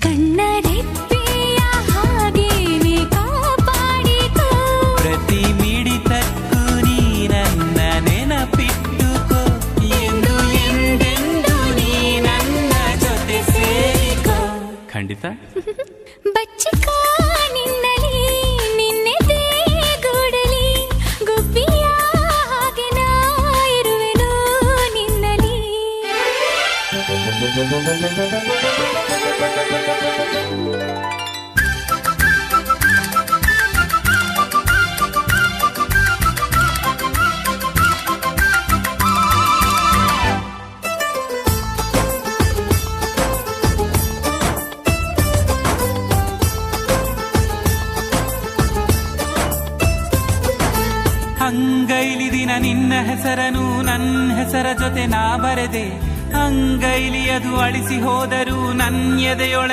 ಕಣ್ಣರೆಪ್ಪೆಯ ಹಾಗೇನೆ ಕಾಪಾಡಿಕೋ. ಪ್ರತಿ ಮಿಡಿತಕ್ಕೂ ನೀ ನನ್ನ ನೆನಪಿಟ್ಟುಕೋ. ಎಂದು ಎಂದೆಂದು ನೀ ನನ್ನ ಜೊತೆ ಸೇರಿಕೋ. ಖಂಡಿತ ಬಚ್ಚಿಕೋ ನಿನ್ನಲಿ ನಿನ್ನೆದೆ ಗೂಡಲಿ ಗುಬ್ಬಿಯ ಹಾಗೆ ನಾ ಇರುವೆನು ನಿನ್ನಲಿ. ಅಂಗೈಲಿ ದಿನ ನಿನ್ನ ಹೆಸರನು ನನ್ನ ಹೆಸರ ಜೊತೆ ನಾ ಬರೆದೆ. ಅಂಗೈಲಿ ಅದು ಅಳಿಸಿ ಹೋದರೂ ನನ್ನ ಎದೆಯೊಳಗೆ